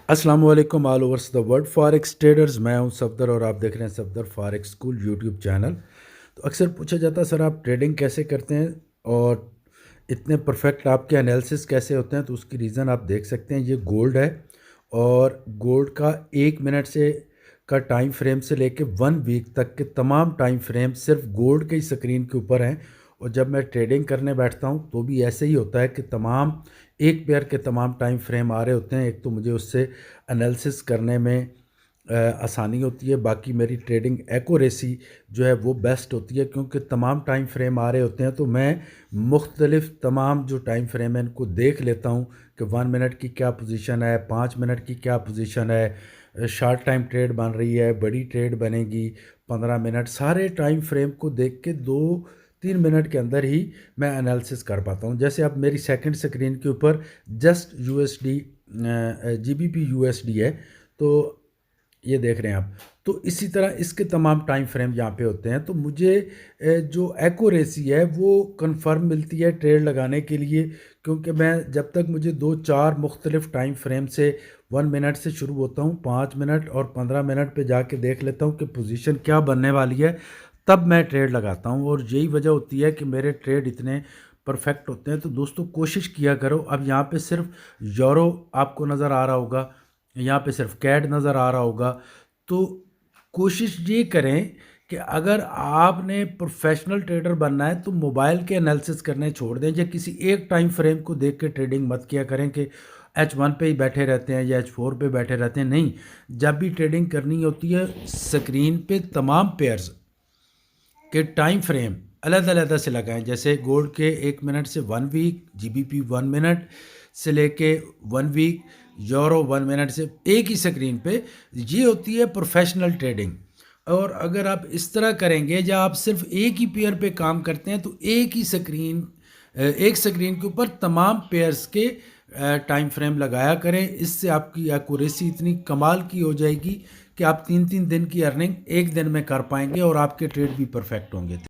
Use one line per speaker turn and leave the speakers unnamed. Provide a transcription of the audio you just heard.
अस्सलाम वालेकुम all overs the world forex traders. मैं हूं सफदर और आप देख रहे हैं Safdar forex school YouTube channel. तो अक्सर पूछा जाता है सर आप ट्रेडिंग कैसे करते हैं और इतने परफेक्ट आपके एनालिसिस कैसे होते हैं। तो उसकी रीज़न आप देख सकते हैं, ये गोल्ड है और गोल्ड का 1 मिनट से का टाइम फ्रेम से लेके 1 वीक तक के तमाम टाइम फ्रेम सिर्फ गोल्ड के ही स्क्रीन के ऊपर हैं। और जब मैं ट्रेडिंग करने बैठता हूँ तो भी ऐसे ही होता है कि तमाम एक पेयर के तमाम टाइम फ्रेम आ रहे होते हैं। एक तो मुझे उससे एनालिसिस करने में आसानी होती है, बाकी मेरी ट्रेडिंग एक्यूरेसी जो है वो बेस्ट होती है क्योंकि तमाम टाइम फ्रेम आ रहे होते हैं। तो मैं मुख्तलिफ तमाम जो टाइम फ्रेम है इनको देख लेता हूँ कि 1 मिनट की क्या पोजीशन है, 5 मिनट की क्या पोजीशन है, शॉर्ट टाइम ट्रेड बन रही है, बड़ी ट्रेड बनेगी, 15 मिनट, सारे टाइम फ्रेम को देख के 2-3 मिनट के अंदर ही मैं एनालिसिस कर पाता हूँ। जैसे अब मेरी सेकंड स्क्रीन के ऊपर जस्ट यूएसडी जीबीपी यूएसडी है, तो ये देख रहे हैं आप। तो इसी तरह इसके तमाम टाइम फ्रेम यहाँ पे होते हैं। तो मुझे जो एक्यूरेसी है वो कंफर्म मिलती है ट्रेड लगाने के लिए, क्योंकि मैं जब तक मुझे 2-4 मुख्तलिफ टाइम फ्रेम से 1 मिनट से शुरू होता हूँ, 5 मिनट और 15 मिनट पे जाके देख लेता हूँ कि पोजीशन क्या बनने वाली है, तब मैं ट्रेड लगाता हूँ। और यही वजह होती है कि मेरे ट्रेड इतने परफेक्ट होते हैं। तो दोस्तों कोशिश किया करो। अब यहाँ पे सिर्फ यूरो आपको नज़र आ रहा होगा, यहाँ पे सिर्फ कैड नज़र आ रहा होगा। तो कोशिश ये करें कि अगर आपने प्रोफेशनल ट्रेडर बनना है तो मोबाइल के एनालिसिस करने छोड़ दें, या किसी एक टाइम फ्रेम को देख के ट्रेडिंग मत किया करें कि H1 पे ही बैठे रहते हैं या H4 पे बैठे रहते हैं। नहीं, जब भी ट्रेडिंग करनी होती है स्क्रीन पे तमाम पेयर्स के टाइम फ्रेम अलग अलग से लगाएं। जैसे गोल्ड के 1 मिनट से 1 वीक, जीबीपी 1 मिनट से लेके 1 वीक, यूरो 1 मिनट से, एक ही स्क्रीन पे। ये होती है प्रोफेशनल ट्रेडिंग। और अगर आप इस तरह करेंगे या आप सिर्फ एक ही पेयर पे काम करते हैं तो एक स्क्रीन के ऊपर तमाम पेयर्स के टाइम फ्रेम लगाया करें। इससे आपकी एक्यूरेसी इतनी कमाल की हो जाएगी कि आप 3-3 दिन की अर्निंग एक दिन में कर पाएंगे और आपके ट्रेड भी परफेक्ट होंगे।